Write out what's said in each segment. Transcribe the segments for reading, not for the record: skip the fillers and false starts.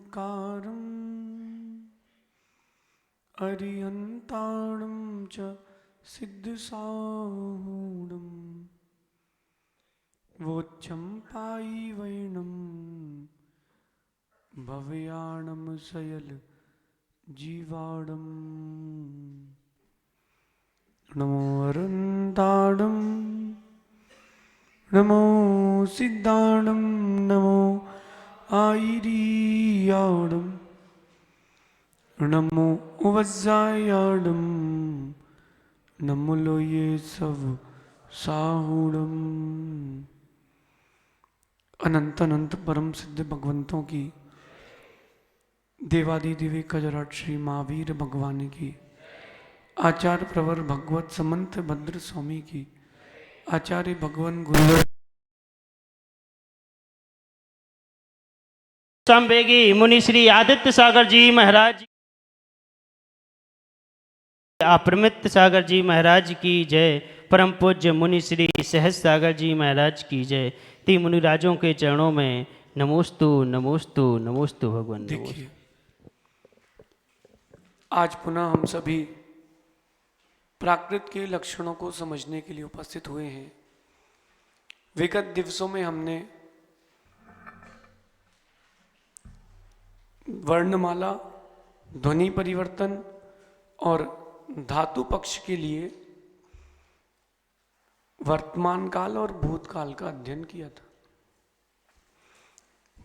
ओंकारम् अरिहन्ताणं च सिद्धसाहूढम् वोच्चं पायिवैनं भवयानं सयल जीवाडम् नमो अरुन्ताडं नमो सिद्धाडं नमो आयिरियाडं नमो वज्रायाडं नमो लोये सब साहूडम। अनंत अनंत परम सिद्ध भगवंतों की, देवादि दिव्य कजराट श्री महावीर भगवान की, आचार्य प्रवर भगवत समंत भद्र स्वामी की, आचार्य भगवान गुरु संवेगी मुनि श्री आदित्य सागर जी महाराज, अपरमित सागर जी महाराज की जय। परम पूज्य मुनि श्री सहज सागर जी महाराज की जय। ती मुनि राजों के चरणों में नमोस्तु नमोस्तु नमोस्तु भगवान। देखिए, आज पुनः हम सभी प्राकृत के लक्षणों को समझने के लिए उपस्थित हुए हैं। विगत दिवसों में हमने वर्णमाला, ध्वनि परिवर्तन और धातु पक्ष के लिए वर्तमान काल और भूतकाल का अध्ययन किया था।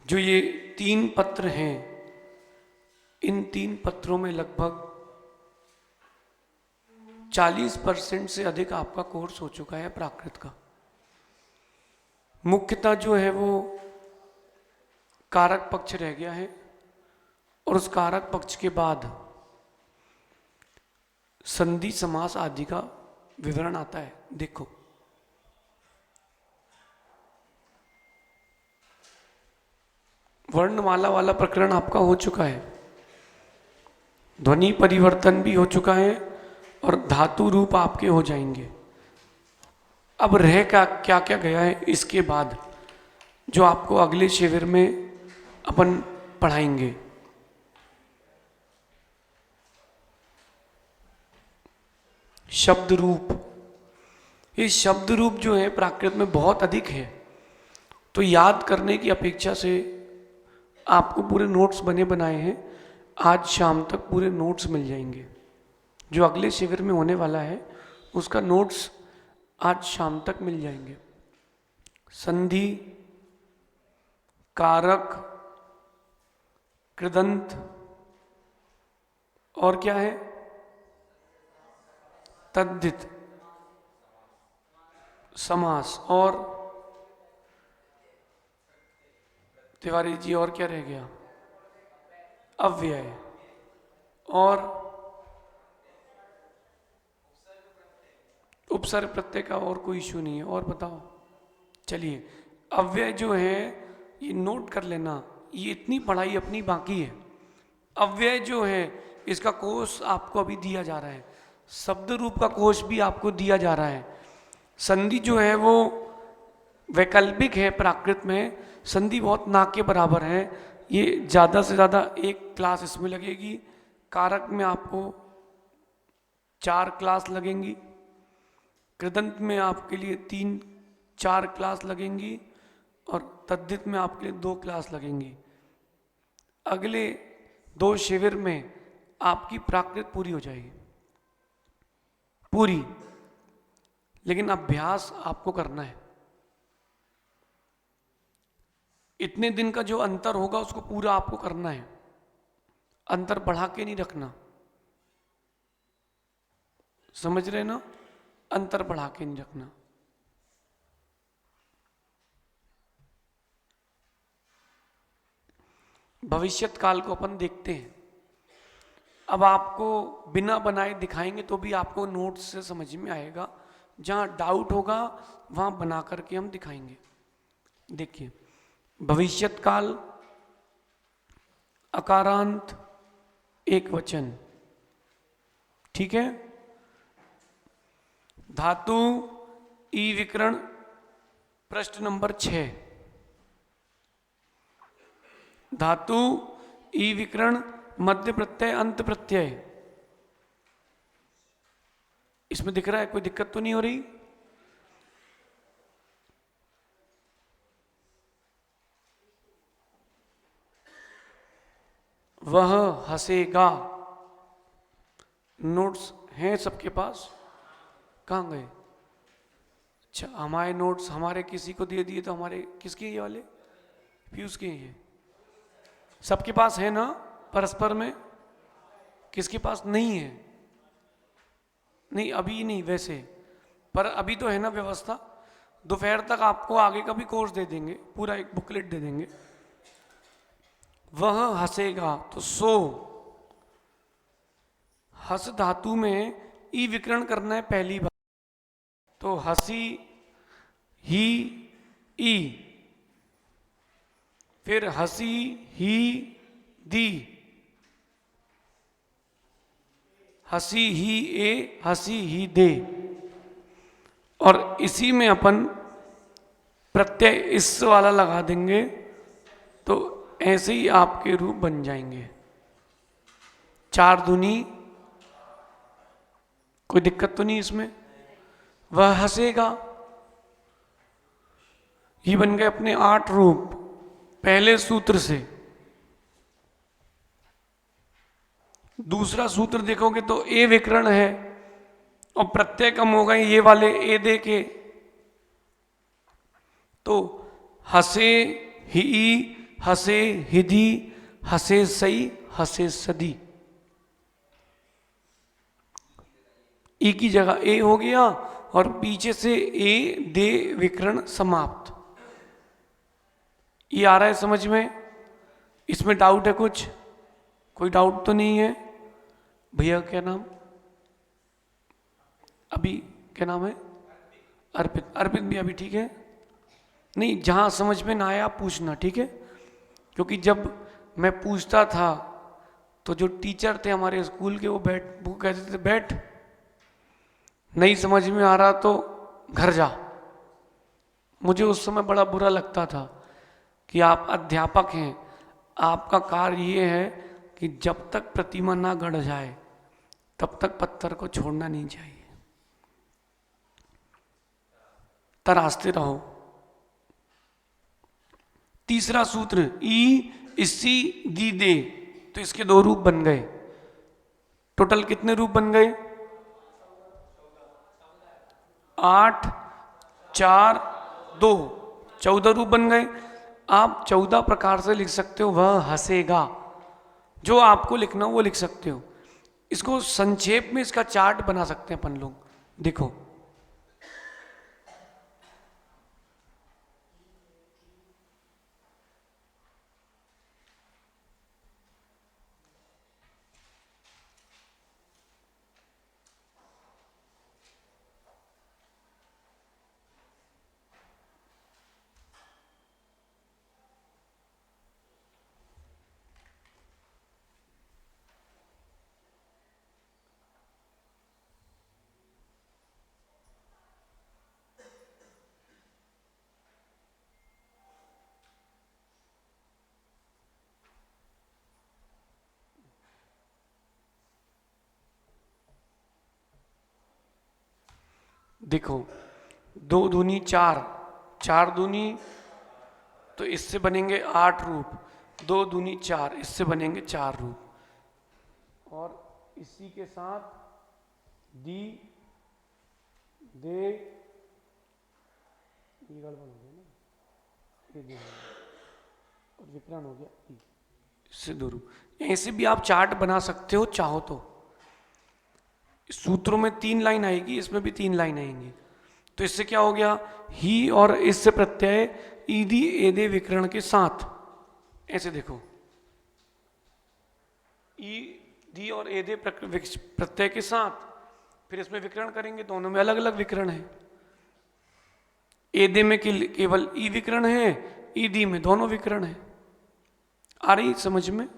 जो ये 3 पत्र हैं, इन 3 पत्रों में लगभग 40% से अधिक आपका कोर्स हो चुका है प्राकृत का। मुख्यतः जो है वो कारक पक्ष रह गया है और उस कारक पक्ष के बाद संधि समास आदि का विवरण आता है। देखो, वर्णमाला वाला प्रकरण आपका हो चुका है, ध्वनि परिवर्तन भी हो चुका है और धातु रूप आपके हो जाएंगे। अब रह क्या क्या क्या गया है इसके बाद, जो आपको अगले शिविर में अपन पढ़ाएंगे। शब्द रूप। ये शब्द रूप जो है प्राकृत में बहुत अधिक है, तो याद करने की अपेक्षा से आपको पूरे नोट्स बने बनाए हैं। आज शाम तक पूरे नोट्स मिल जाएंगे। जो अगले शिविर में होने वाला है उसका नोट्स आज शाम तक मिल जाएंगे। संधि, कारक, कृदंत और क्या है, तद्धित, समास और तिवारी जी और क्या रह गया, अव्यय और उपसर्ग प्रत्यय का और कोई इशू नहीं है। और बताओ, चलिए अव्यय जो है ये नोट कर लेना, ये इतनी पढ़ाई अपनी बाकी है। अव्यय जो है इसका कोर्स आपको अभी दिया जा रहा है, शब्द रूप का कोर्स भी आपको दिया जा रहा है। संधि जो है वो वैकल्पिक है प्राकृत में, संधि बहुत ना के बराबर है। ये ज़्यादा से ज़्यादा 1 क्लास इसमें लगेगी। कारक में आपको 4 क्लास लगेंगी, कृदंत में आपके लिए 3-4 क्लास लगेंगी और तद्धित में आपके लिए 2 क्लास लगेंगी। अगले 2 शिविर में आपकी प्राकृत पूरी हो जाएगी, पूरी। लेकिन अभ्यास आपको करना है। इतने दिन का जो अंतर होगा उसको पूरा आपको करना है, अंतर बढ़ा के नहीं रखना। समझ रहे ना, अंतर बढ़ा के नहीं रखना। भविष्यत काल को अपन देखते हैं। अब आपको बिना बनाए दिखाएंगे तो भी आपको नोट्स से समझ में आएगा। जहां डाउट होगा वहां बना करके हम दिखाएंगे। देखिए, भविष्यत काल, अकारांत, एक वचन, ठीक है। धातु ई विकरण, पृष्ठ नंबर 6। धातु ई विकरण, मध्य प्रत्यय, अंत प्रत्यय। इसमें दिख रहा है, कोई दिक्कत तो नहीं हो रही? वह हंसेगा, नोट्स हैं सबके पास? कहाँ गए? अच्छा, हमारे नोट्स हमारे किसी को दे दिए तो हमारे किसके ये वाले? पीयूष के हैं। सबके पास है ना परस्पर में? किसके पास नहीं है? नहीं अभी नहीं, वैसे पर अभी तो है ना व्यवस्था। दोपहर तक आपको आगे का भी कोर्स दे देंगे, पूरा एक बुकलेट दे देंगे। वह हंसेगा, तो सो, हस धातु में ई विकरण करना है पहली बार। तो हसी, ही, ई, फिर हसी, ही, दी, हसी ही ए, हसी ही दे। और इसी में अपन प्रत्यय इस वाला लगा देंगे, तो ऐसे ही आपके रूप बन जाएंगे। चार दूनी, कोई दिक्कत तो नहीं इसमें? वह हंसेगा, ये बन गए अपने 8 रूप पहले सूत्र से। दूसरा सूत्र देखोगे तो ए विकरण है, और प्रत्यय कम हो गए ये वाले ए दे के, तो हसे ही, हसे हिदी, हसे सई, हसे सदी। ई की जगह ए हो गया, और पीछे से ए दे विकरण समाप्त। ये आ रहा है समझ में? इसमें डाउट है कुछ? कोई डाउट तो नहीं है? भैया क्या नाम? अभी क्या नाम है? अर्पित। अर्पित भी अभी ठीक है? नहीं, जहां समझ में ना आया पूछना, ठीक है? क्योंकि जब मैं पूछता था तो जो टीचर थे हमारे स्कूल के, वो कहते थे बैठ, नहीं समझ में आ रहा तो घर जा। मुझे उस समय बड़ा बुरा लगता था कि आप अध्यापक हैं, आपका कार्य ये है कि जब तक प्रतिमा ना गढ़ जाए तब तक पत्थर को छोड़ना नहीं चाहिए, तराशते रहो। तीसरा सूत्र ई, इसी, दी, दे, तो इसके 2 रूप बन गए। टोटल कितने रूप बन गए? 8, 4, 2, 14 रूप बन गए। आप 14 प्रकार से लिख सकते हो वह हंसेगा, जो आपको लिखना हो वो लिख सकते हो। इसको संक्षेप में इसका चार्ट बना सकते हैं अपन लोग, देखो। देखो, 2 दूनी 4, 4 दूनी, तो इससे बनेंगे 8 रूप, 2 दूनी 4, इससे बनेंगे 4 रूप। और इसी के साथ दी, दे, ये गड़बड़ हो गया ना, ये दे, और विकरण हो गया ई, इससे 2 रूप। ऐसे भी आप चार्ट बना सकते हो चाहो तो। सूत्रों में 3 लाइन आएगी, इसमें भी 3 लाइन आएंगी। तो इससे क्या हो गया? ही और इससे प्रत्यय ईदी एदे विकरण के साथ, ऐसे देखो, ई दी और एदे प्रत्यय के साथ, फिर इसमें विकरण करेंगे, दोनों में अलग अलग विकरण है। एदे में केवल ई विकरण है, ईदी में दोनों विकरण है। आ रही समझ में?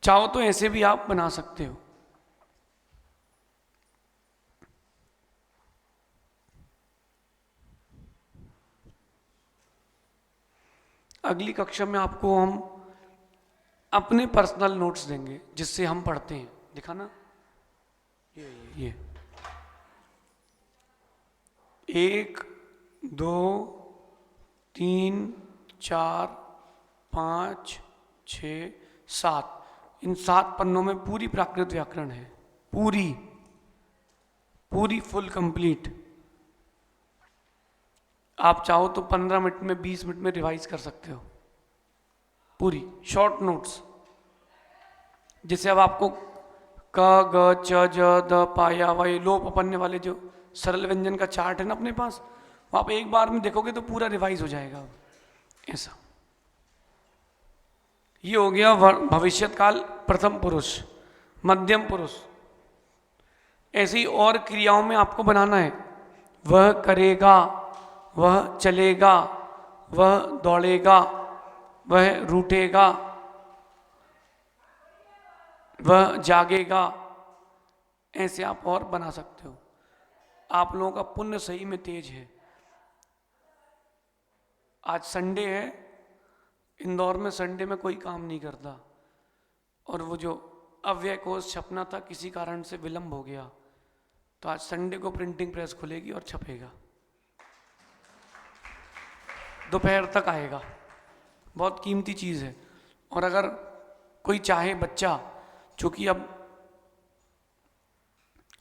चाहो तो ऐसे भी आप बना सकते हो। अगली कक्षा में आपको हम अपने पर्सनल नोट्स देंगे जिससे हम पढ़ते हैं। दिखाना, ये 1 2 3 4 5 6 7, इन 7 पन्नों में पूरी प्राकृत व्याकरण है, पूरी फुल कंप्लीट। आप चाहो तो 15 मिनट में 20 मिनट में रिवाइज कर सकते हो, पूरी शॉर्ट नोट्स। जैसे अब आपको क ग च ज द पा या वाई लोप अपन्य वाले जो सरल व्यंजन का चार्ट है ना अपने पास, वो आप एक बार में देखोगे तो पूरा रिवाइज हो जाएगा। ऐसा ये हो गया भविष्यत काल प्रथम पुरुष, मध्यम पुरुष। ऐसे ही और क्रियाओं में आपको बनाना है, वह करेगा, वह चलेगा, वह दौड़ेगा, वह रूठेगा, वह जागेगा। ऐसे आप और बना सकते हो। आप लोगों का पुण्य सही में तेज है। आज संडे है, इंदौर में संडे में कोई काम नहीं करता, और वो जो अव्यय कोश छपना था किसी कारण से विलंब हो गया, तो आज संडे को प्रिंटिंग प्रेस खुलेगी और छपेगा, दोपहर तक आएगा। बहुत कीमती चीज़ है। और अगर कोई चाहे बच्चा, चूंकि अब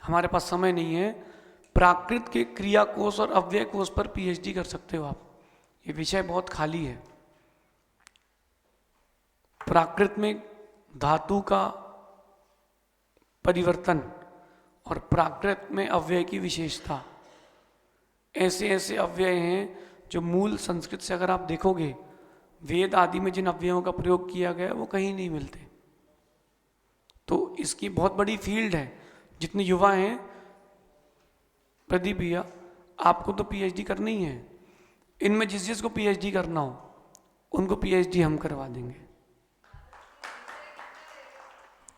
हमारे पास समय नहीं है, प्राकृत के क्रिया कोश और अव्यय कोश पर पीएचडी कर सकते हो आप। ये विषय बहुत खाली है। प्राकृत में धातु का परिवर्तन और प्राकृत में अव्यय की विशेषता, ऐसे ऐसे अव्यय हैं जो मूल संस्कृत से अगर आप देखोगे, वेद आदि में जिन अव्ययों का प्रयोग किया गया वो कहीं नहीं मिलते। तो इसकी बहुत बड़ी फील्ड है। जितने युवा हैं, प्रदीप भैया, आपको तो पीएचडी करनी ही है। इनमें जिस जिसको पीएचडी करना हो उनको पीएचडी हम करवा देंगे।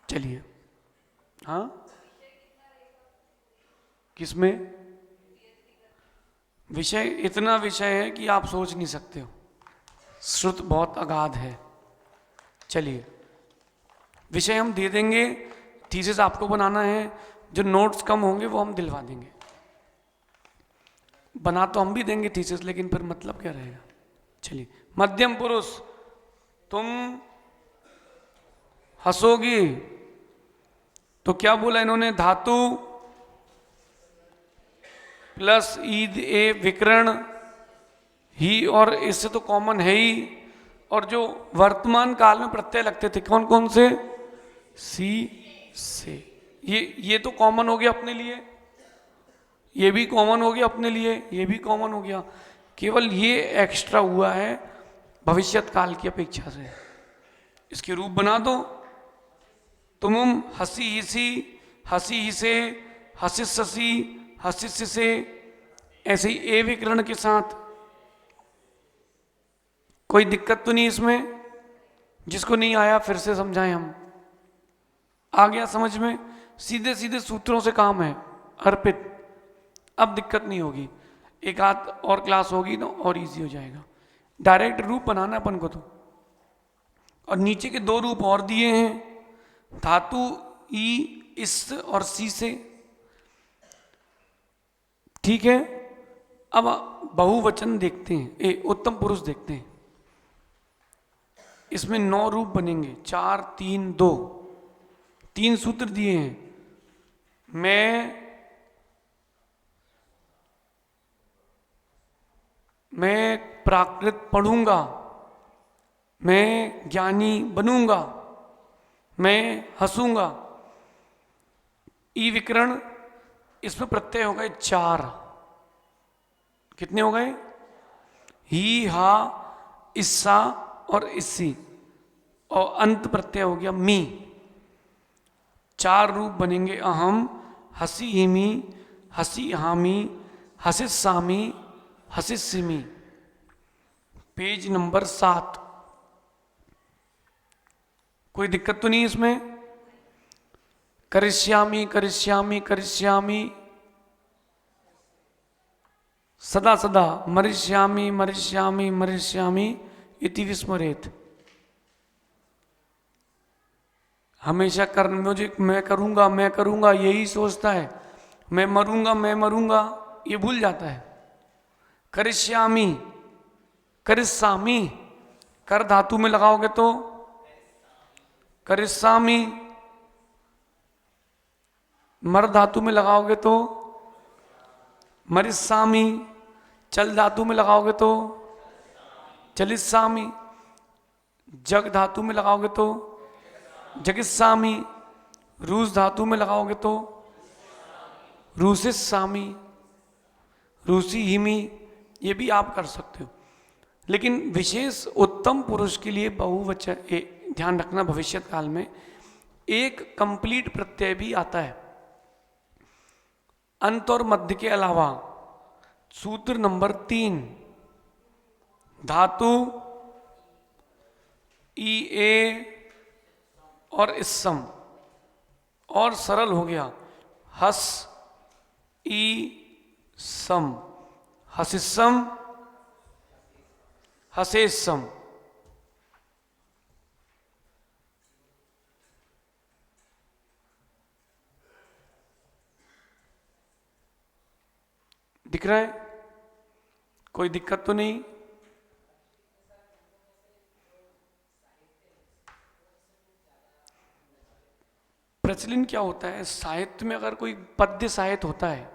चलिए, हाँ, किसमें? विषय इतना विषय है कि आप सोच नहीं सकते हो, श्रुत बहुत अगाध है। चलिए, विषय हम दे देंगे, थीसिस आपको बनाना है। जो नोट्स कम होंगे वो हम दिलवा देंगे। बना तो हम भी देंगे थीसिस, लेकिन फिर मतलब क्या रहेगा। चलिए, मध्यम पुरुष, तुम हंसोगी तो क्या बोला इन्होंने? धातु प्लस ईद ए विकरण ही, और इससे तो कॉमन है ही। और जो वर्तमान काल में प्रत्यय लगते थे, कौन कौन से? सी से। ये तो कॉमन हो गया अपने लिए, ये भी कॉमन हो गया अपने लिए, ये भी कॉमन हो गया। केवल ये एक्स्ट्रा हुआ है भविष्यत काल की अपेक्षा से। इसके रूप बना दो। तुम हसी हिसी, हसी हिसे, हसिस ससी, हसिस से, ऐसे ही ए विकरण के साथ। कोई दिक्कत तो नहीं इसमें? जिसको नहीं आया फिर से समझाएं हम। आ गया समझ में? सीधे सीधे सूत्रों से काम है, अर्पित। अब दिक्कत नहीं होगी। एक आध और क्लास होगी तो और इजी हो जाएगा। डायरेक्ट रूप बनाना अपन को तो। और नीचे के 2 रूप और दिए हैं, धातु ई इस और सी से। ठीक है, अब बहुवचन देखते हैं, उत्तम पुरुष देखते हैं। इसमें 9 रूप बनेंगे, 4 3 2, 3 सूत्र दिए हैं। मैं प्राकृत पढ़ूंगा, मैं ज्ञानी बनूंगा, मैं हंसूंगा। ई विकरण, इसमें प्रत्यय हो गए 4। कितने हो गए? ही, हा, इस्सा और इसी, और अंत प्रत्यय हो गया मी। 4 रूप बनेंगे अहम, हसी हिमी, हसी हामी, हसिस सामी, हसिस सिमी। Page number 7। कोई दिक्कत तो नहीं इसमें? करिष्यामि करिष्यामि करिष्यामि, सदा सदा, मरिष्यामि मरिष्यामि मरिष्यामि इति विस्मरेत। हमेशा कर्म म्यूजिक मैं करूँगा यही सोचता है, मैं मरूंगा ये भूल जाता है। करिष्यामी, करिष्यामी, कर धातु में लगाओगे तो करिष्यामी, मर धातु में लगाओगे तो मरिष्यामी, चल धातु में लगाओगे तो चलिष्यामी, जग धातु में लगाओगे तो जगिष्यामी, रूस धातु में लगाओगे तो रूसिष्यामी, रूसी हिमी, ये भी आप कर सकते हो। लेकिन विशेष उत्तम पुरुष के लिए बहुवचन ध्यान रखना, भविष्य काल में एक कंप्लीट प्रत्यय भी आता है अंत और मध्य के अलावा। सूत्र नंबर 3, धातु ई ए और इस्सम, और सरल हो गया हस ई सम, हसिस्सम हसेस्सम। दिख रहा है? कोई दिक्कत तो नहीं? प्रचलन क्या होता है साहित्य में? अगर कोई पद्य साहित्य होता है,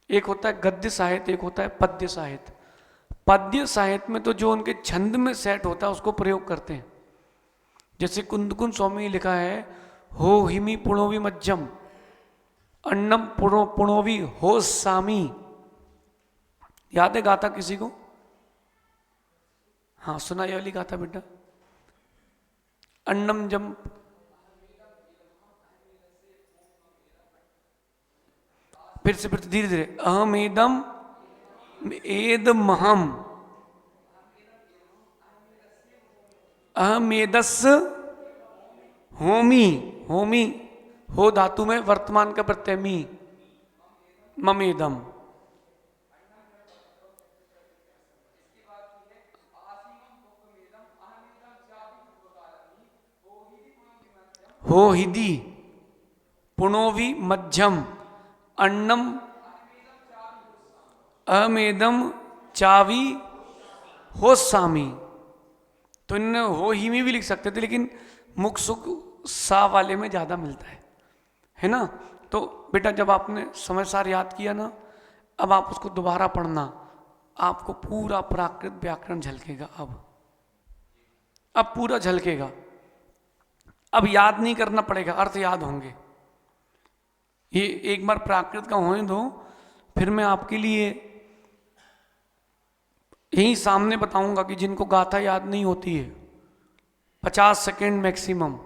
एक होता है गद्य साहित्य, एक होता है पद्य साहित्य। पद्य साहित्य में तो जो उनके छंद में सेट होता है उसको प्रयोग करते हैं। जैसे कुंदकुन स्वामी लिखा है, हो हिमी पुणोवी मज्जम, अन्नम पुणोवी हो सामी। याद है गाथा किसी को? हाँ सुना ये वाली गाथा बेटा। अन्नम जम, फिर से धीरे धीरे, अहमेदम एदमहम, अहमेदस होमी, होमी हो धातु में वर्तमान का प्रत्यय मी, ममेदम। हो हिदी पुणोवी मध्यम, अन्नम अमेदम चावी हो सामी। तो इन हो ही में भी लिख सकते थे, लेकिन मुख सुख सा वाले में ज़्यादा मिलता है ना। तो बेटा जब आपने समय सार याद किया ना, अब आप उसको दोबारा पढ़ना, आपको पूरा प्राकृत व्याकरण झलकेगा। अब पूरा झलकेगा। अब याद नहीं करना पड़ेगा, अर्थ याद होंगे। ये एक बार प्राकृत का होने दो, फिर मैं आपके लिए यही सामने बताऊंगा कि जिनको गाथा याद नहीं होती है, 50 सेकेंड मैक्सिमम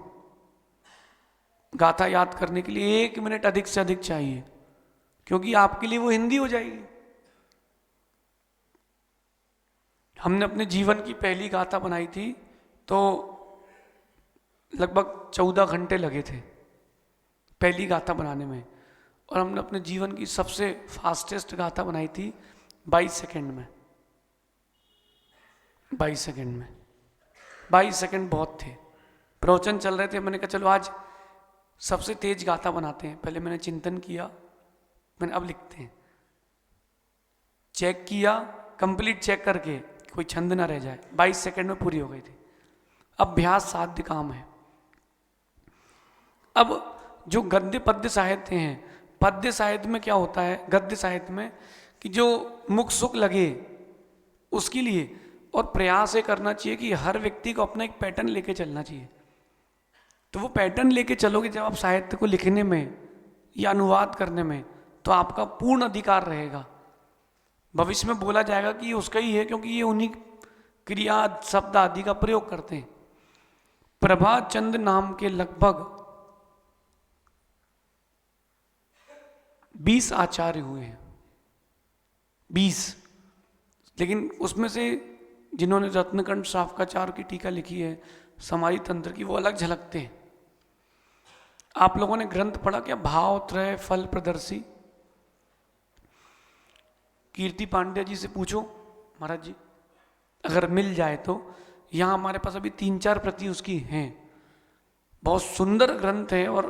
गाथा याद करने के लिए 1 मिनट अधिक से अधिक चाहिए, क्योंकि आपके लिए वो हिंदी हो जाएगी। हमने अपने जीवन की पहली गाथा बनाई थी तो लगभग 14 घंटे लगे थे पहली गाथा बनाने में, और हमने अपने जीवन की सबसे फास्टेस्ट गाथा बनाई थी 22 सेकेंड में। 22 सेकेंड में, 22 सेकेंड बहुत थे। प्रवचन चल रहे थे, मैंने कहा चलो आज सबसे तेज गाथा बनाते हैं। पहले मैंने चिंतन किया, मैंने अब लिखते हैं। चेक किया, कंप्लीट चेक करके कोई छंद ना रह जाए। 22 सेकेंड में पूरी हो गई थी। अभ्यास साध्य काम है। अब जो गद्य पद्य साहित्य हैं, पद्य साहित्य में क्या होता है, गद्य साहित्य में कि जो मुख सुख लगे उसके लिए, और प्रयास ये करना चाहिए कि हर व्यक्ति को अपना एक पैटर्न लेके चलना चाहिए। तो वो पैटर्न लेके चलोगे जब आप साहित्य को लिखने में या अनुवाद करने में, तो आपका पूर्ण अधिकार रहेगा। भविष्य में बोला जाएगा कि ये उसका ही है, क्योंकि ये उन्हीं क्रिया शब्द आदि का प्रयोग करते हैं। प्रभा चंद नाम के लगभग 20 आचार्य हुए हैं, 20। लेकिन उसमें से जिन्होंने रत्नकंठ शाफकाचार्य की टीका लिखी है समाधि तंत्र की, वो अलग झलकते हैं। आप लोगों ने ग्रंथ पढ़ा क्या, भाव त्रय फल प्रदर्शी? कीर्ति पांड्या जी से पूछो महाराज जी, अगर मिल जाए तो। यहाँ हमारे पास अभी 3-4 प्रति उसकी हैं। बहुत सुंदर ग्रंथ है और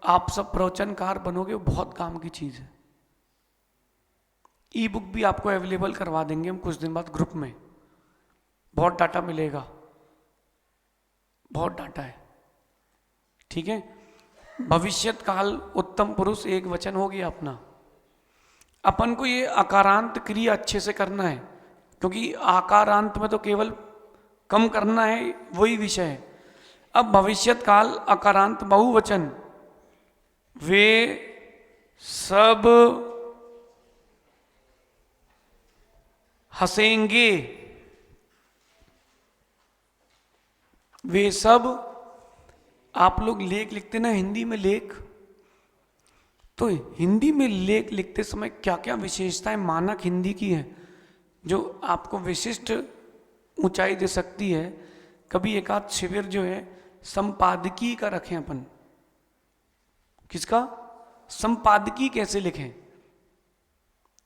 आप सब प्रवचनकार बनोगे, वो बहुत काम की चीज है। ई बुक भी आपको अवेलेबल करवा देंगे हम कुछ दिन बाद ग्रुप में। बहुत डाटा मिलेगा, बहुत डाटा है, ठीक है। भविष्यत काल उत्तम पुरुष एक वचन हो गया अपना। अपन को ये आकारांत क्रिया अच्छे से करना है, क्योंकि आकारांत में तो केवल कम करना है, वही विषय है। अब भविष्यत काल आकारांत बहुवचन, वे सब हंसेंगे, वे सब। आप लोग लेख लिखते ना हिंदी में लेख, तो हिंदी में लेख लिखते समय क्या क्या विशेषताएं मानक हिंदी की है जो आपको विशिष्ट ऊंचाई दे सकती है। कभी एक आध शिविर जो है संपादकी का रखें अपन। किसका? संपादकी कैसे लिखें।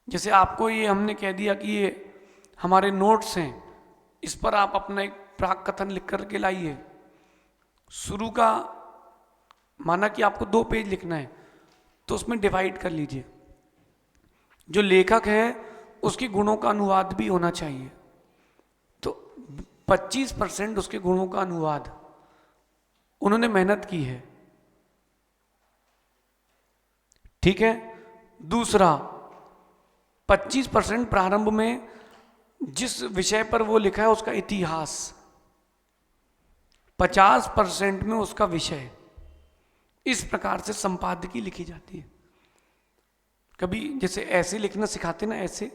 जैसे आपको ये हमने कह दिया कि ये हमारे नोट्स हैं, इस पर आप अपना एक प्राक कथन लिख करके लाइए। शुरू का माना कि आपको 2 पेज लिखना है, तो उसमें डिवाइड कर लीजिए। जो लेखक है उसके गुणों का अनुवाद भी होना चाहिए, तो 25% उसके गुणों का अनुवाद उन्होंने मेहनत की है, ठीक है। दूसरा 25% प्रारंभ में जिस विषय पर वो लिखा है उसका इतिहास, 50% में उसका विषय। इस प्रकार से संपादकी लिखी जाती है। कभी जैसे ऐसे लिखना सिखाते ना, ऐसे,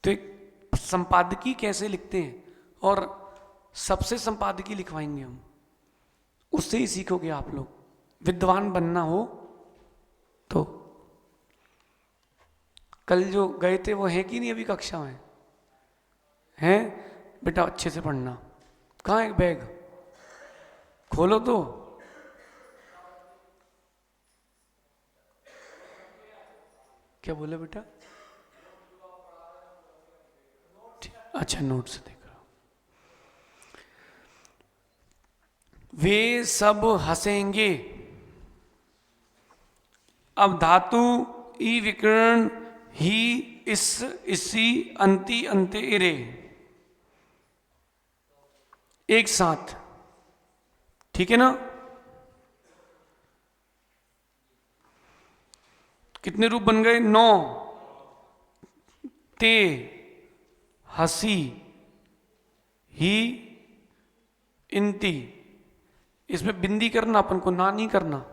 तो एक संपादकी कैसे लिखते हैं, और सबसे संपादकी लिखवाएंगे हम, उससे ही सीखोगे आप लोग। विद्वान बनना हो तो कल जो गए थे वो हैं कि नहीं अभी कक्षा में? हैं बेटा, अच्छे से पढ़ना। कहाँ है बैग? खोलो तो। क्या बोले बेटा? अच्छा, नोट से देख रहा हूं। वे सब हंसेंगे। अब धातु ई विकर्ण ही, इस, इसी, अंति, अंते, इरे एक साथ, ठीक है ना। कितने रूप बन गए? 9। ते, हसी, ही, इंती। इसमें बिंदी करना, अपन को ना नहीं करना,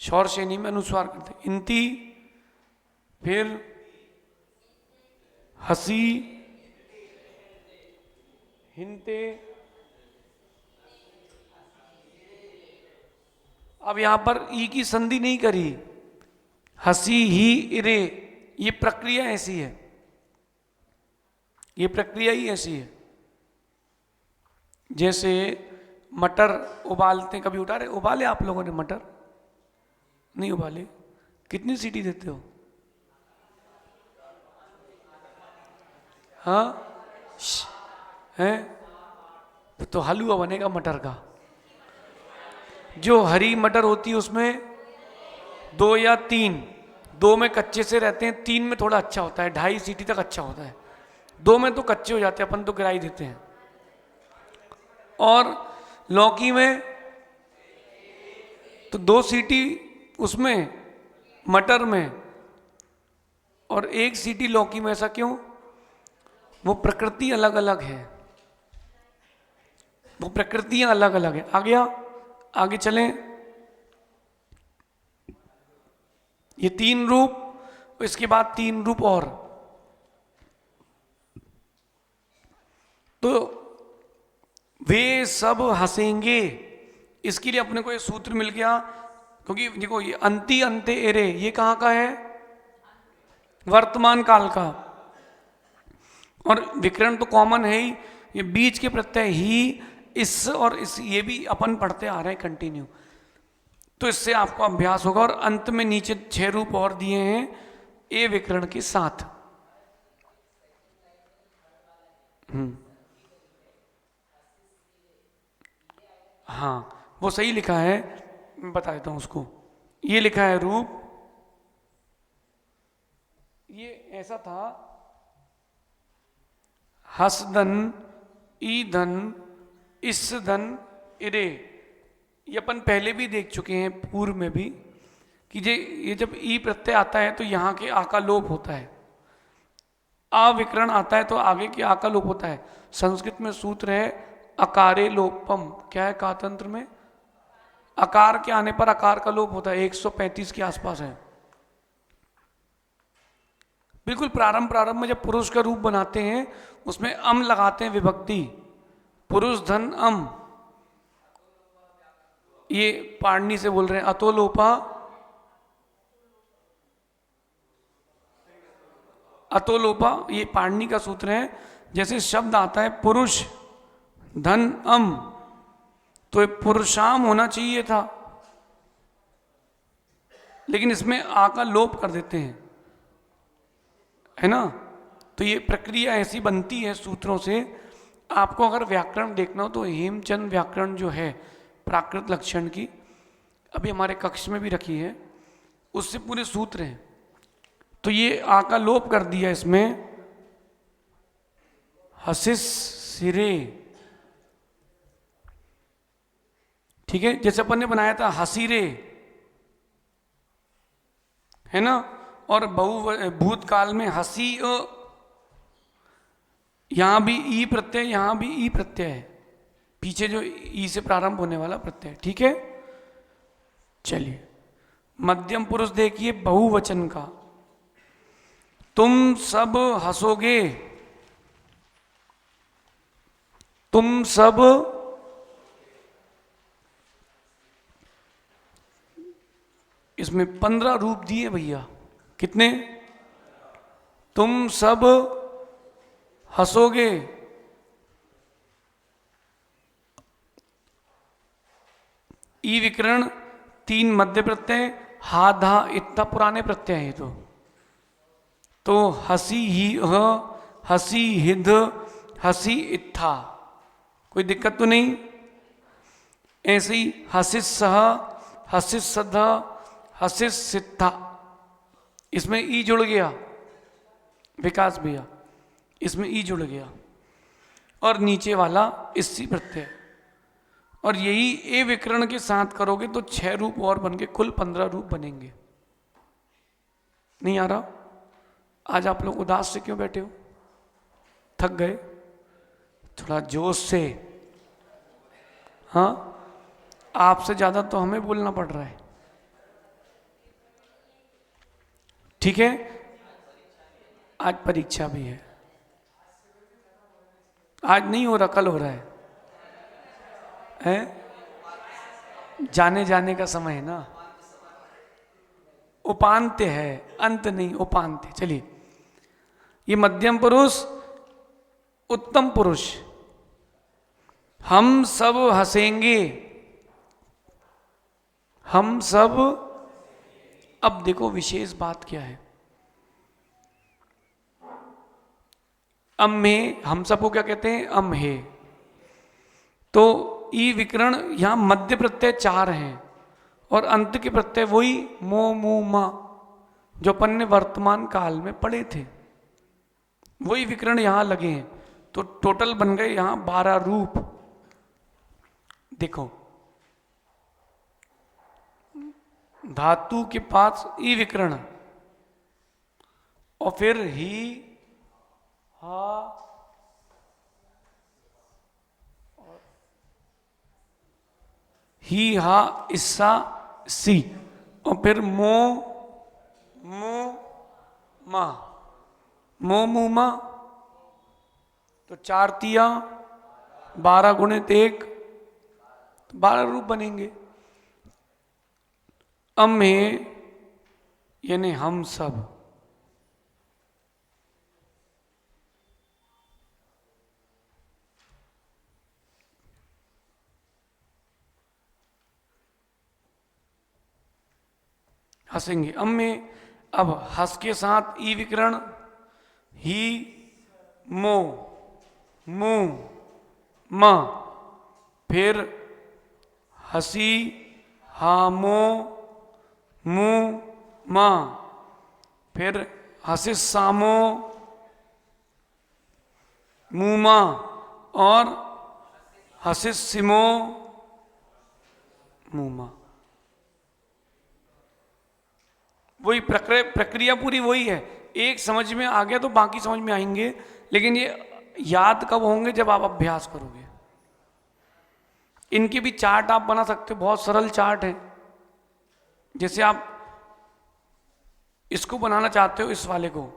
शौर श्रेणी में अनुस्वार करते। इंती, फिर हसी, हिंते। अब यहां पर ई की संधि नहीं करी, हसी, ही, इरे। ये प्रक्रिया ऐसी है, ये प्रक्रिया ही ऐसी है। जैसे मटर उबालते, कभी उठा रहे उबाले आप लोगों ने? मटर नहीं उबाले? कितनी सीटी देते हो? हाँ, हैं? तो हलवा बनेगा मटर का। जो हरी मटर होती है उसमें 2 या 3, 2 में कच्चे से रहते हैं, 3 में थोड़ा अच्छा होता है, 2.5 सीटी तक अच्छा होता है, 2 में तो कच्चे हो जाते हैं, अपन तो गिरा ही देते हैं। और लौकी में तो 2 सीटी उसमें मटर में और 1 सीटी लौकी में। ऐसा क्यों? वो प्रकृति अलग अलग है, वो प्रकृतियां अलग अलग है। आ गया? आगे चलें। ये 3 रूप, इसके बाद 3 रूप और। तो वे सब हंसेंगे, इसके लिए अपने को ये सूत्र मिल गया। क्योंकि देखो ये अंति, अंते, एरे, ये कहाँ का है? वर्तमान काल का। और विकरण तो कॉमन है ही, ये बीच के प्रत्यय ही, इस और इस, ये भी अपन पढ़ते आ रहे हैं कंटिन्यू। तो इससे आपको अभ्यास होगा। और अंत में नीचे 6 रूप और दिए हैं ए विकरण के साथ। हाँ, वो सही लिखा है, मैं बता देता हूं उसको। ये लिखा है रूप, ये ऐसा था, हस धन, ई धन, इस धन, इरे। ये अपन पहले भी देख चुके हैं, पूर्व में भी, कि ये जब ई प्रत्यय आता है तो यहाँ के आ का लोप होता है, अविकरण आता है तो आगे के आ का लोप होता है। संस्कृत में सूत्र है अकारे लोपम, क्या है कातंत्र में, अकार के आने पर अकार का लोप होता है, 135 के आसपास है। बिल्कुल प्रारंभ में जब पुरुष का रूप बनाते हैं उसमें अम लगाते हैं, विभक्ति, पुरुष धन अम। ये पाणनी से बोल रहे हैं, अतोलोपा, अतोलोपा, ये पाणनी का सूत्र है। जैसे शब्द आता है पुरुष धन अम, तो ये पुरुषाम होना चाहिए था, लेकिन इसमें आ का लोप कर देते हैं, है ना। तो ये प्रक्रिया ऐसी बनती है सूत्रों से। आपको अगर व्याकरण देखना हो तो हेमचंद व्याकरण जो है प्राकृत लक्षण की, अभी हमारे कक्ष में भी रखी है, उससे पूरे सूत्र हैं। तो ये आ का लोप कर दिया इसमें, हसिस सिरे, ठीक है। जैसे अपन ने बनाया था हसीरे, है ना, और भूतकाल में हसी, यहां भी ई प्रत्यय, यहां भी ई प्रत्यय है, पीछे जो ई से प्रारंभ होने वाला प्रत्यय, ठीक है। चलिए मध्यम पुरुष देखिए बहुवचन का, तुम सब हंसोगे, तुम सब, इसमें 15 रूप दिए भैया, कितने, तुम सब हंसोगे, ई विकरण, 3 मध्य प्रत्यय, हा धा इतना पुराने प्रत्यय है। तो हसी ही ह, हसी हिद, हसी इत्था, कोई दिक्कत तो नहीं। ऐसे ही हसिस सह, हसिस सध, हसिस सिद्धा, इसमें ई जुड़ गया, विकास भैया, इसमें ई जुड़ गया, और नीचे वाला इसी प्रत्यय। और यही ए विकरण के साथ करोगे तो 6 रूप और बन के कुल 15 रूप बनेंगे। नहीं आ रहा? आज आप लोग उदास से क्यों बैठे हो? थक गए? थोड़ा जोश से। हाँ, आपसे ज्यादा तो हमें बोलना पड़ रहा है, ठीक है। आज परीक्षा भी है, आज नहीं हो रहा, कल हो रहा है, जाने जाने का समय है ना, उपांत्य है, अंत नहीं, उपांत्य। चलिए, ये मध्यम पुरुष, उत्तम पुरुष, हम सब हंसेंगे, हम सब। अब देखो विशेष बात क्या है, अम्हे, हम सबको क्या कहते हैं? अम्हे। तो ई विकरण यहां मध्य प्रत्यय 4 हैं और अंत के प्रत्यय वही मो मू मा जो अपन ने वर्तमान काल में पढ़े थे, वही विकरण यहां लगे हैं। तो टोटल बन गए यहां 12 रूप। देखो, धातु के पास ई विकरण और फिर ही, हा, ही, हा, इस्सा, सी, और फिर मो मू मा, मो मू मा। तो 4 तिया 12 गुणित 1, 12 रूप बनेंगे। अम्हे यानी हम सब, हंसेंगे। अम्हे, अब हंस के साथ ई विकरण, ही, मो, मू, म, फिर हसी, हामो, मु, मा। फिर हसिस सामो, मुमा, और हसिस सिमो, मुमा। वही प्रक्रिया पूरी वही है। एक समझ में आ गया तो बाकी समझ में आएंगे, लेकिन ये याद कब होंगे? जब आप अभ्यास करोगे। इनके भी चार्ट आप बना सकते हो, बहुत सरल चार्ट है। जैसे आप इसको बनाना चाहते हो, इस वाले को,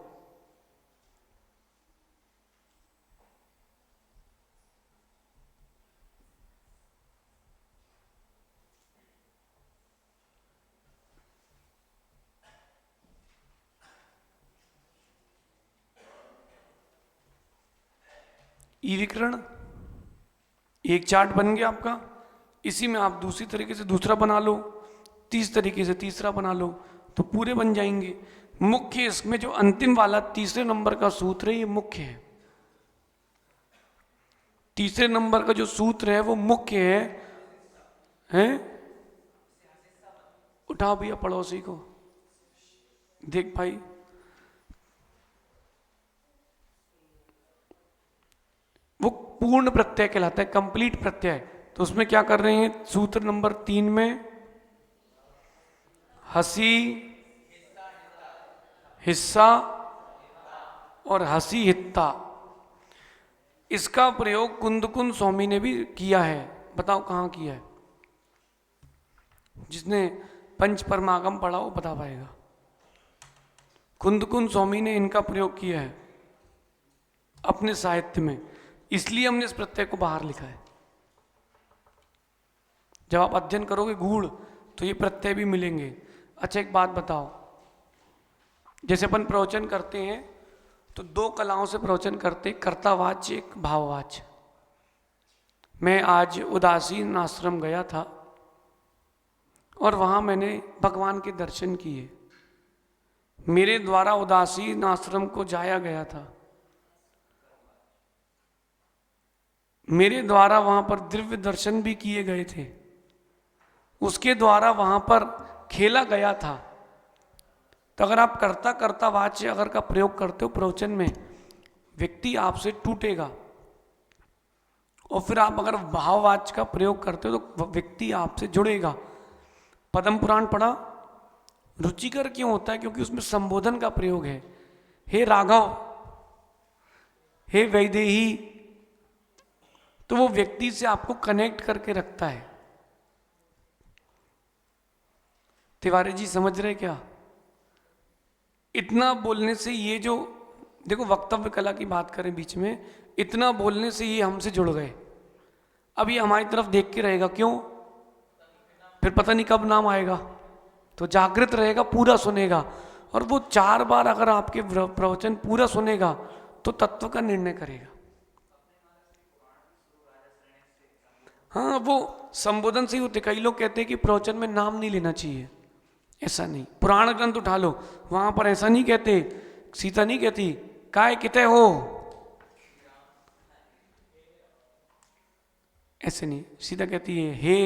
ई विकर्ण, एक चार्ट बन गया आपका। इसी में आप दूसरी तरीके से दूसरा बना लो, तीस तरीके से तीसरा बना लो, तो पूरे बन जाएंगे। मुख्य इसमें जो अंतिम वाला तीसरे नंबर का सूत्र है, ये मुख्य है। तीसरे नंबर का जो सूत्र है वो मुख्य है? उठाओ भैया पड़ोसी को, देख भाई, वो पूर्ण प्रत्यय कहलाता है, कंप्लीट प्रत्यय। तो उसमें क्या कर रहे हैं? सूत्र नंबर 3 में हसी, हिस्सा और हसी हित्ता, इसका प्रयोग कुंदकुन स्वामी ने भी किया है। बताओ कहाँ किया है? जिसने पंच परमागम पढ़ा वो बता पाएगा। कुंदकुन स्वामी ने इनका प्रयोग किया है अपने साहित्य में, इसलिए हमने इस प्रत्यय को बाहर लिखा है। जब आप अध्ययन करोगे गूढ़, तो ये प्रत्यय भी मिलेंगे। अच्छा एक बात बताओ, जैसे अपन प्रवचन करते हैं तो दो कलाओं से प्रवचन करते, कर्तावाच्य, एक भाववाच्य। मैं आज उदासीन आश्रम गया था और वहां मैंने भगवान के दर्शन किए। मेरे द्वारा उदासीन आश्रम को जाया गया था, मेरे द्वारा वहां पर दिव्य दर्शन भी किए गए थे, उसके द्वारा वहां पर खेला गया था। तो अगर आप कर्ता वाच्य अगर का प्रयोग करते हो प्रवचन में, व्यक्ति आपसे टूटेगा। और फिर आप अगर भाववाच्य का प्रयोग करते हो तो व्यक्ति आपसे जुड़ेगा। पद्म पुराण पढ़ा? रुचिकर क्यों होता है? क्योंकि उसमें संबोधन का प्रयोग है। हे राघव, हे वैदेही, तो वो व्यक्ति से आपको कनेक्ट करके रखता है। तिवारी जी समझ रहे क्या? इतना बोलने से ये जो देखो वक्तव्य कला की बात करें बीच में, इतना बोलने से ये हमसे जुड़ गए। अब ये हमारी तरफ देख के रहेगा, क्यों? फिर पता नहीं कब नाम आएगा, तो जागृत रहेगा, पूरा सुनेगा। और वो 4 बार अगर आपके प्रवचन पूरा सुनेगा तो तत्व का निर्णय करेगा। हाँ, वो संबोधन से ही होते। कई लोग कहते हैं कि प्रवचन में नाम नहीं लेना चाहिए, ऐसा नहीं। पुराण ग्रंथ उठा लो, वहां पर ऐसा नहीं कहते। सीता नहीं कहती काय किते हो, ऐसे नहीं। सीता कहती है हे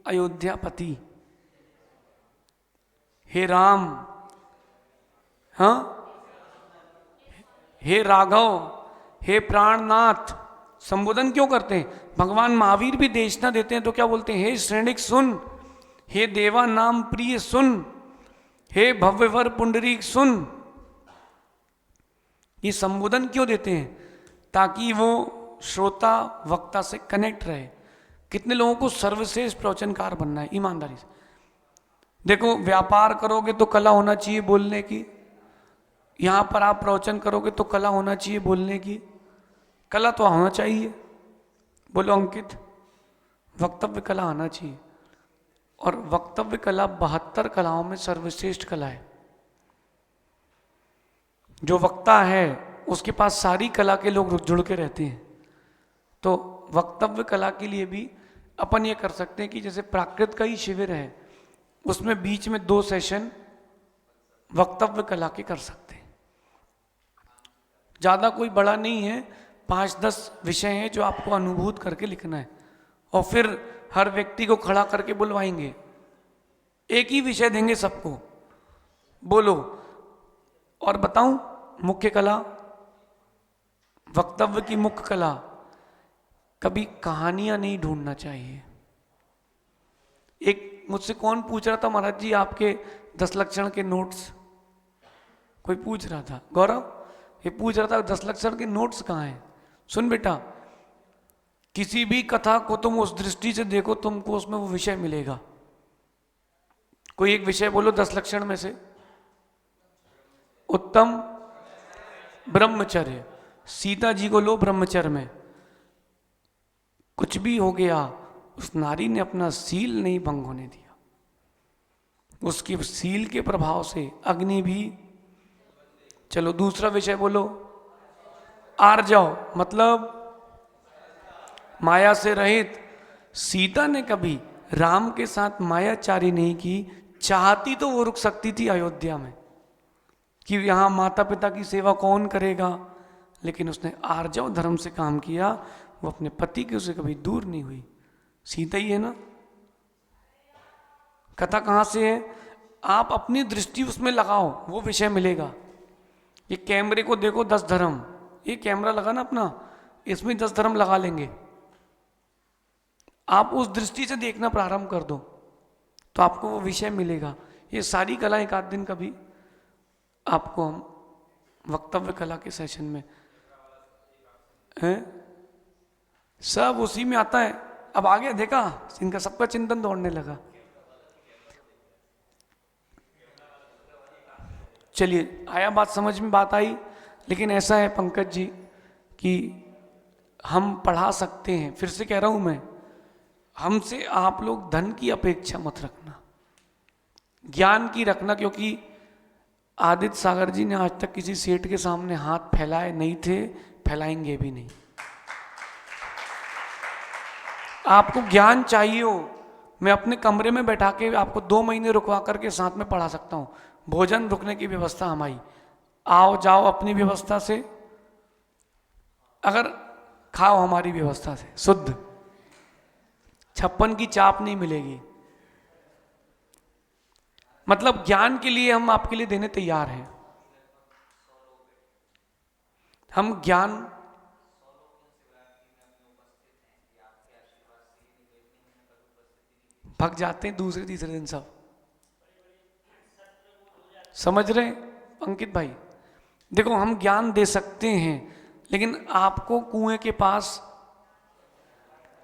अयोध्यापति, हे राम, हाँ, हे राघव, हे प्राणनाथ। संबोधन क्यों करते हैं? भगवान महावीर भी देशना देते हैं तो क्या बोलते हैं? हे श्रेणिक सुन, हे देवा नाम प्रिय सुन, हे भव्यवर पुंडरीक सुन। ये संबोधन क्यों देते हैं? ताकि वो श्रोता वक्ता से कनेक्ट रहे। कितने लोगों को सर्वश्रेष्ठ प्रवचनकार बनना है? ईमानदारी से देखो, व्यापार करोगे तो कला होना चाहिए बोलने की। यहां पर आप प्रवचन करोगे तो कला होना चाहिए बोलने की। कला तो होना चाहिए, बोलो अंकित, वक्तव्य कला आना चाहिए। और वक्तव्य कला 72 कलाओं में सर्वश्रेष्ठ कला है। जो वक्ता है उसके पास सारी कला के लोग जुड़ के रहते हैं। तो वक्तव्य कला के लिए भी अपन ये कर सकते हैं कि जैसे प्राकृत का ही शिविर है, उसमें बीच में 2 सेशन वक्तव्य कला के कर सकते हैं। ज़्यादा कोई बड़ा नहीं है, 5-10 विषय हैं जो आपको अनुभूत करके लिखना है। और फिर हर व्यक्ति को खड़ा करके बुलवाएंगे, एक ही विषय देंगे सबको, बोलो। और बताऊं मुख्य कला, वक्तव्य की मुख्य कला, कभी कहानियां नहीं ढूंढना चाहिए। एक मुझसे कौन पूछ रहा था, महाराज जी आपके 10 लक्षण के नोट्स, कोई पूछ रहा था, गौरव ये पूछ रहा था 10 लक्षण के नोट्स कहाँ हैं। सुन बेटा, किसी भी कथा को तुम उस दृष्टि से देखो, तुमको उसमें वो विषय मिलेगा। कोई एक विषय बोलो 10 लक्षण में से। उत्तम ब्रह्मचर्य, सीता जी को लो ब्रह्मचर्य में, कुछ भी हो गया उस नारी ने अपना सील नहीं भंग होने दिया, उसके सील के प्रभाव से अग्नि भी। चलो दूसरा विषय बोलो, आर्जव, मतलब माया से रहित। सीता ने कभी राम के साथ मायाचारी नहीं की, चाहती तो वो रुक सकती थी अयोध्या में कि यहाँ माता पिता की सेवा कौन करेगा, लेकिन उसने आर्जव धर्म से काम किया, वो अपने पति के उसे कभी दूर नहीं हुई। सीता ही है ना। कथा कहाँ से है, आप अपनी दृष्टि उसमें लगाओ, वो विषय मिलेगा। ये कैमरे को देखो 10 धर्म, ये कैमरा लगा ना अपना, इसमें 10 धर्म लगा लेंगे। आप उस दृष्टि से देखना प्रारंभ कर दो तो आपको वो विषय मिलेगा। ये सारी कला एक आध दिन कभी आपको हम वक्तव्य कला के सेशन में है, सब उसी में आता है। अब आगे देखा, इनका सबका चिंतन दौड़ने लगा। चलिए, आया बात समझ में, बात आई। लेकिन ऐसा है पंकज जी कि हम पढ़ा सकते हैं, फिर से कह रहा हूं मैं, हमसे आप लोग धन की अपेक्षा मत रखना, ज्ञान की रखना। क्योंकि आदित्य सागर जी ने आज तक किसी सेठ के सामने हाथ फैलाए नहीं थे, फैलाएंगे भी नहीं। आपको ज्ञान चाहिए हो, मैं अपने कमरे में बैठा के आपको 2 महीने रुकवा करके साथ में पढ़ा सकता हूँ। भोजन रुकने की व्यवस्था हमारी, आओ जाओ अपनी व्यवस्था से, अगर खाओ हमारी व्यवस्था से शुद्ध, 56 की चाप नहीं मिलेगी। मतलब ज्ञान के लिए हम आपके लिए देने तैयार हैं। हम ज्ञान भग जाते हैं दूसरे तीसरे दिन सब, समझ रहे अंकित भाई। देखो हम ज्ञान दे सकते हैं, लेकिन आपको कुएं के पास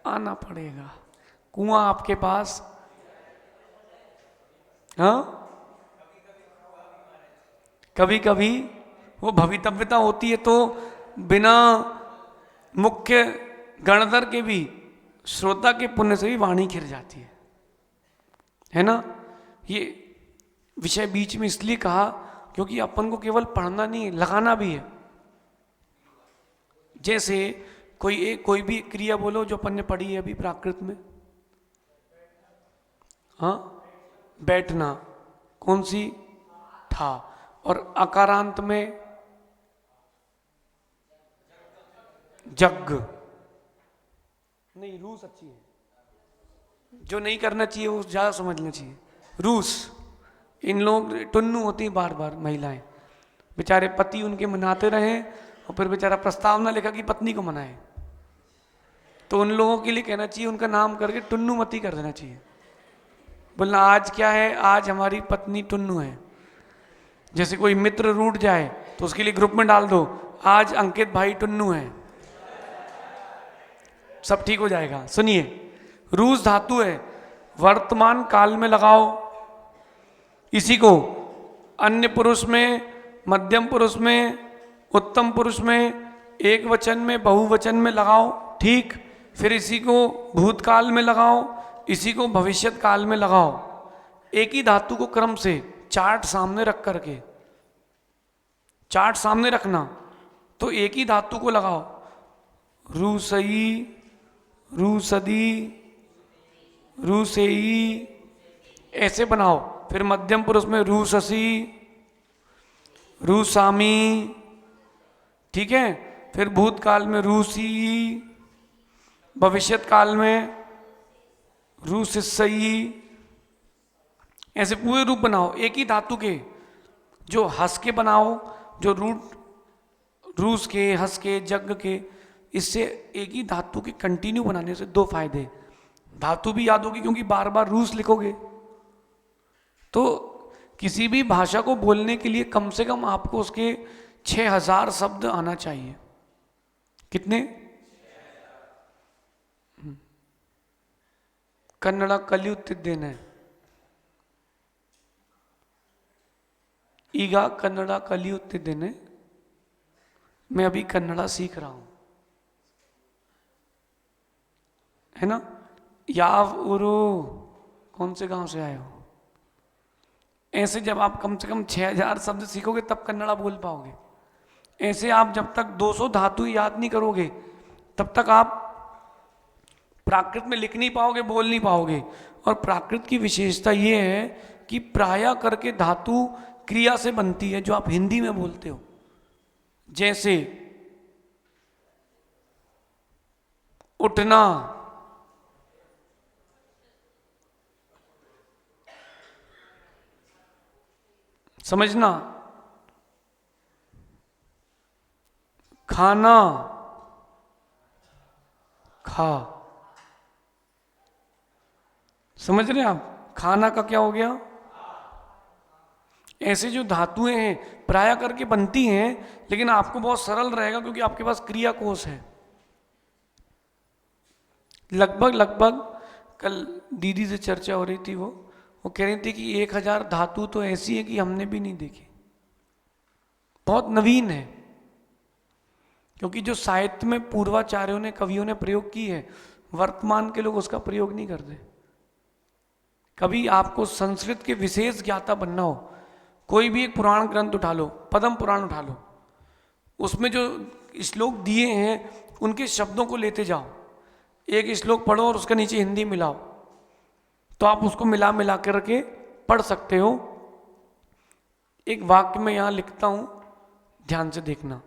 आना पड़ेगा। कुआं आपके पास, हाँ, कभी कभी वो भवितव्यता होती है, तो बिना मुख्य गणधर के भी श्रोता के पुण्य से भी वाणी खिर जाती है ना। ये विषय बीच में इसलिए कहा क्योंकि अपन को केवल पढ़ना नहीं, लगाना भी है। जैसे कोई भी क्रिया बोलो जो अपन ने पढ़ी है अभी प्राकृत में, हाँ, बैठना, कौन सी, था। और अकारांत में जग, नहीं रूस अच्छी है, जो नहीं करना चाहिए वो ज्यादा समझना चाहिए। रूस, इन लोग टुन्नू होती हैं बार बार महिलाएं, बेचारे पति उनके मनाते रहे और फिर बेचारा प्रस्ताव ना लिखा कि पत्नी को मनाए, तो उन लोगों के लिए कहना चाहिए, उनका नाम करके टुन्नू मती कर देना चाहिए। बोलना आज क्या है, आज हमारी पत्नी टुन्नू है। जैसे कोई मित्र रूठ जाए तो उसके लिए ग्रुप में डाल दो, आज अंकित भाई टुन्नू है, सब ठीक हो जाएगा। सुनिए, रूस धातु है, वर्तमान काल में लगाओ इसी को, अन्य पुरुष में, मध्यम पुरुष में, उत्तम पुरुष में, एक वचन में, बहुवचन में लगाओ, ठीक। फिर इसी को भूतकाल में लगाओ, इसी को भविष्यत काल में लगाओ। एक ही धातु को क्रम से चार्ट सामने रख करके, चार्ट सामने रखना, तो एक ही धातु को लगाओ, रूसई, रूसदी, रूसेई, ऐसे बनाओ। फिर मध्यम पुरुष में रूससी, रूसामी, ठीक है। फिर भूतकाल में रूसी, भविष्यत काल में रू से सही, ऐसे पूरे रूप बनाओ एक ही धातु के, जो हंस के बनाओ, जो रूट रूस के, हंस के, जग के, इससे एक ही धातु के कंटिन्यू बनाने से दो फायदे, धातु भी याद होगी क्योंकि बार बार रूस लिखोगे। तो किसी भी भाषा को बोलने के लिए कम से कम आपको उसके 6000 शब्द आना चाहिए। कितने? कन्नड़ा कलियुತ್ತಿದ್ದೇನೆ, ಈಗ ಕನ್ನಡ ಕಲಿಯುತ್ತಿದ್ದೇನೆ, मैं अभी कन्नड़ा सीख रहा हूं, है ना। याव उरु, कौन से गांव से आए हो? ऐसे जब आप कम से कम 6000 शब्द सीखोगे तब कन्नड़ा बोल पाओगे। ऐसे आप जब तक 200 धातु याद नहीं करोगे तब तक आप प्राकृत में लिख नहीं पाओगे, बोल नहीं पाओगे। और प्राकृत की विशेषता ये है कि प्राय करके धातु क्रिया से बनती है, जो आप हिंदी में बोलते हो। जैसे उठना, समझना, खाना, खा, समझ रहे हैं आप? खाना का क्या हो गया? ऐसे जो धातुएं हैं प्राय करके बनती हैं, लेकिन आपको बहुत सरल रहेगा क्योंकि आपके पास क्रिया कोश है। लगभग कल दीदी से चर्चा हो रही थी, वो कह रही थी कि 1000 धातु तो ऐसी है कि हमने भी नहीं देखी, बहुत नवीन है। क्योंकि जो साहित्य में पूर्वाचार्यों ने, कवियों ने प्रयोग की है, वर्तमान के लोग उसका प्रयोग नहीं करते। कभी आपको संस्कृत के विशेष ज्ञाता बनना हो, कोई भी एक पुराण ग्रंथ उठा लो, पद्म पुराण उठा लो, उसमें जो श्लोक दिए हैं उनके शब्दों को लेते जाओ, एक श्लोक पढ़ो और उसके नीचे हिंदी मिलाओ, तो आप उसको मिला मिला करके पढ़ सकते हो। एक वाक्य में यहां लिखता हूं, ध्यान से देखना।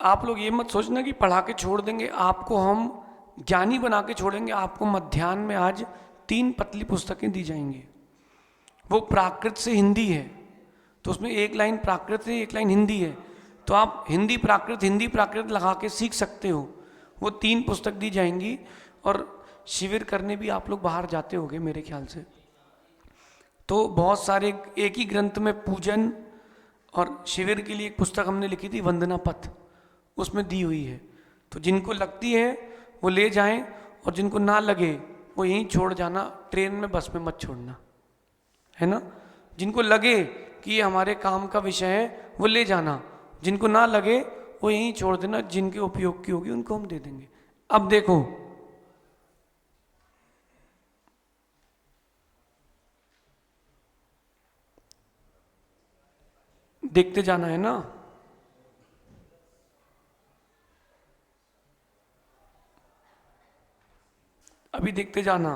आप लोग ये मत सोचना कि पढ़ा के छोड़ देंगे, आपको हम ज्ञानी बना के छोड़ेंगे। आपको मध्याह्न में आज 3 पतली पुस्तकें दी जाएंगी। वो प्राकृत से हिंदी है, तो उसमें एक लाइन प्राकृत है, एक लाइन हिंदी है, तो आप हिंदी प्राकृत लगा के सीख सकते हो। वो 3 पुस्तक दी जाएंगी। और शिविर करने भी आप लोग बाहर जाते होंगे मेरे ख्याल से, तो बहुत सारे एक ही ग्रंथ में पूजन और शिविर के लिए एक पुस्तक हमने लिखी थी, वंदना पथ, उसमें दी हुई है। तो जिनको लगती है वो ले जाएं, और जिनको ना लगे वो यहीं छोड़ जाना, ट्रेन में बस में मत छोड़ना, है ना। जिनको लगे कि ये हमारे काम का विषय है वो ले जाना, जिनको ना लगे वो यहीं छोड़ देना। जिनके उपयोग की होगी उनको हम दे देंगे। अब देखो, देखते जाना है ना। अभी देखते जाना।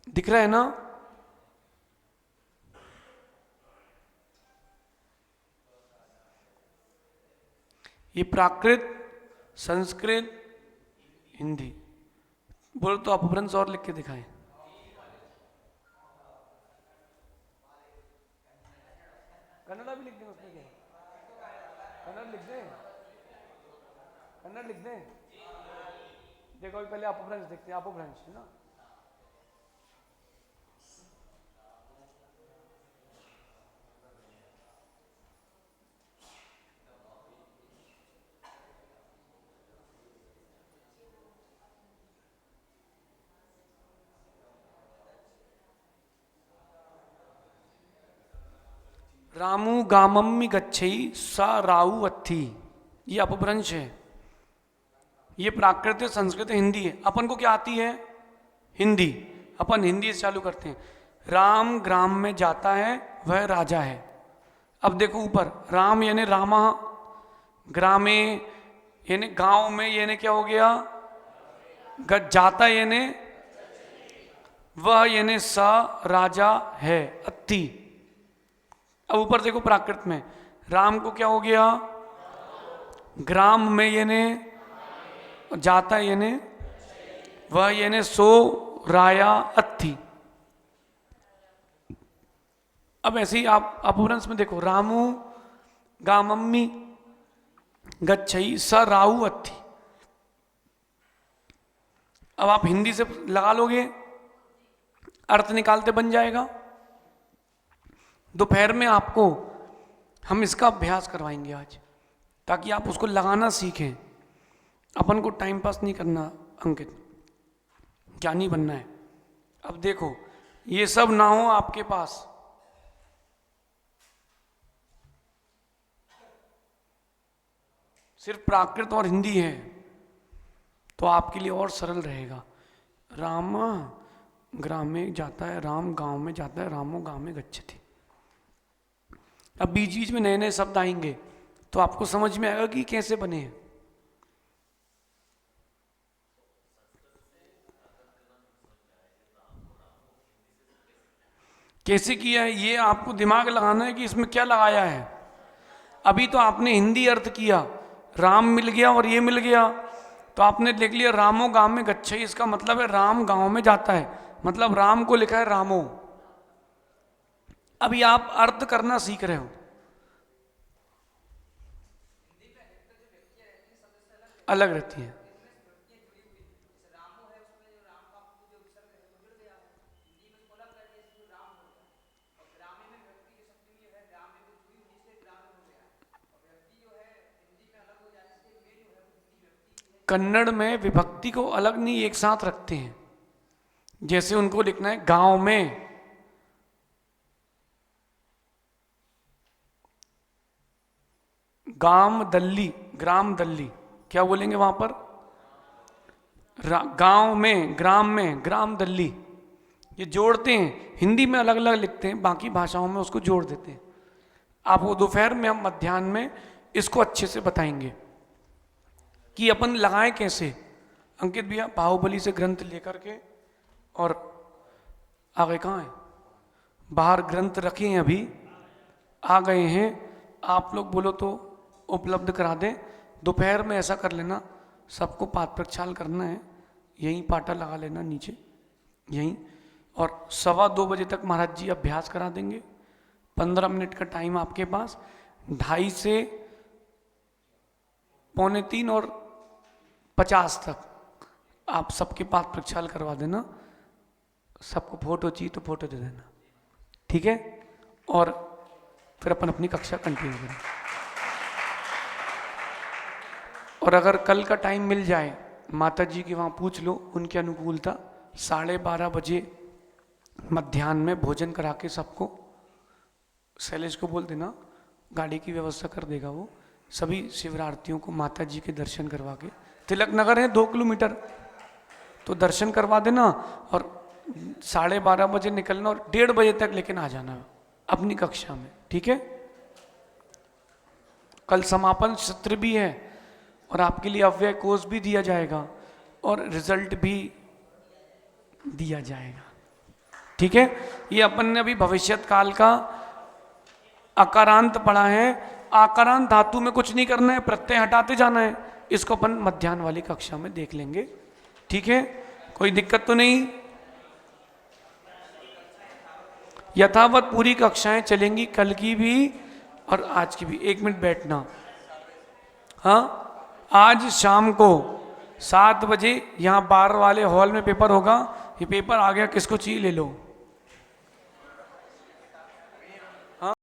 दिख रहा है ना? ये प्राकृत, संस्कृत, हिंदी। बोलो तो अपभ्रंश और लिख के दिखाएं। कन्नड़ा भी लिख दें उसमें, क्या कन्नड़ लिख दें? कन्नड़ लिख दें? देखो अभी पहले अपभ्रंश देखते हैं। अपभ्रंश है ना, रामू गामम्मि गच्छई सा राऊ अत्थी, ये अपभ्रंश है। ये प्राकृत, संस्कृत, हिंदी है। अपन को क्या आती है? हिंदी। अपन हिंदी से चालू करते हैं। राम ग्राम में जाता है, वह राजा है। अब देखो ऊपर, राम यानी रामा, ग्रामे यानी गांव में, यानी क्या हो गया, जाता यानी वह, यानी सा राजा है, अत्ति। अब ऊपर देखो प्राकृत में, राम को क्या हो गया, ग्राम में यानी जाता यानी वह, यानी सो राया अत्थि। अब ऐसे ही आप अपभ्रंश में देखो, रामू गामम्मी गच्छई स राहु अत्थि। अब आप हिंदी से लगा लोगे, अर्थ निकालते बन जाएगा। दोपहर में आपको हम इसका अभ्यास करवाएंगे आज, ताकि आप उसको लगाना सीखें। अपन को टाइम पास नहीं करना अंकित, ज्ञानी बनना है। अब देखो, ये सब ना हो आपके पास, सिर्फ प्राकृत और हिंदी है, तो आपके लिए और सरल रहेगा। राम ग्राम में जाता है, राम गांव में जाता है, रामो गांव में गच्छति। अब बीच बीच में नए नए शब्द आएंगे, तो आपको समझ में आएगा कि कैसे बने हैं। कैसे किया है, ये आपको दिमाग लगाना है कि इसमें क्या लगाया है। अभी तो आपने हिंदी अर्थ किया, राम मिल गया और ये मिल गया, तो आपने देख लिया रामो गांव में गच्छई, इसका मतलब है राम गांव में जाता है, मतलब राम को लिखा है रामो। अभी आप अर्थ करना सीख रहे हो। अलग रहती है। कन्नड़ में विभक्ति को अलग नहीं, एक साथ रखते हैं। जैसे उनको लिखना है गांव में, गाम दल्ली, ग्राम दल्ली, क्या बोलेंगे वहां पर, गांव में, ग्राम दल्ली। ये जोड़ते हैं, हिंदी में अलग अलग लिखते हैं, बाकी भाषाओं में उसको जोड़ देते हैं। आपको दोपहर में, हम मध्याह्न में इसको अच्छे से बताएंगे कि अपन लगाएं कैसे। अंकित भैया बाहुबली से ग्रंथ लेकर के, और आगे कहाँ है, बाहर ग्रंथ रखे हैं, अभी आ गए हैं। आप लोग बोलो तो उपलब्ध करा दें। दोपहर में ऐसा कर लेना, सबको पाठ प्रक्षाल करना है, यहीं पाटा लगा लेना नीचे यहीं, और 2:15 बजे तक महाराज जी अभ्यास करा देंगे। 15 मिनट का टाइम आपके पास, 2:30 से 2:45 और 50 तक आप सबके पाठ प्रक्षाल करवा देना। सबको फोटो चाहिए तो फोटो दे देना, ठीक है। और फिर अपन अपनी कक्षा कंटिन्यू करें। और अगर कल का टाइम मिल जाए, माता जी की वहाँ पूछ लो, उनकी अनुकूलता, 12:30 बजे मध्याह्न में भोजन करा के सबको, शैलेश को बोल देना गाड़ी की व्यवस्था कर देगा वो, सभी शिवरार्थियों को माता जी के दर्शन करवा के, तिलक नगर है 2 किलोमीटर, तो दर्शन करवा देना। और 12:30 बजे निकलना, और 1:30 बजे तक लेकिन आ जाना अपनी कक्षा में, ठीक है। कल समापन सत्र भी है, और आपके लिए अव्यय कोष भी दिया जाएगा, और रिजल्ट भी दिया जाएगा, ठीक है। ये अपन ने अभी भविष्यत काल का आकारांत पढ़ा है। आकारांत धातु में कुछ नहीं करना है, प्रत्यय हटाते जाना है। इसको अपन मध्याह्न वाली कक्षा में देख लेंगे, ठीक है। कोई दिक्कत तो नहीं। यथावत पूरी कक्षाएं चलेंगी, कल की भी और आज की भी। 1 मिनट बैठना। हाँ, आज शाम को 7 बजे यहाँ बार वाले हॉल में पेपर होगा। ये पेपर आ गया, किसको चाहिए ले लो।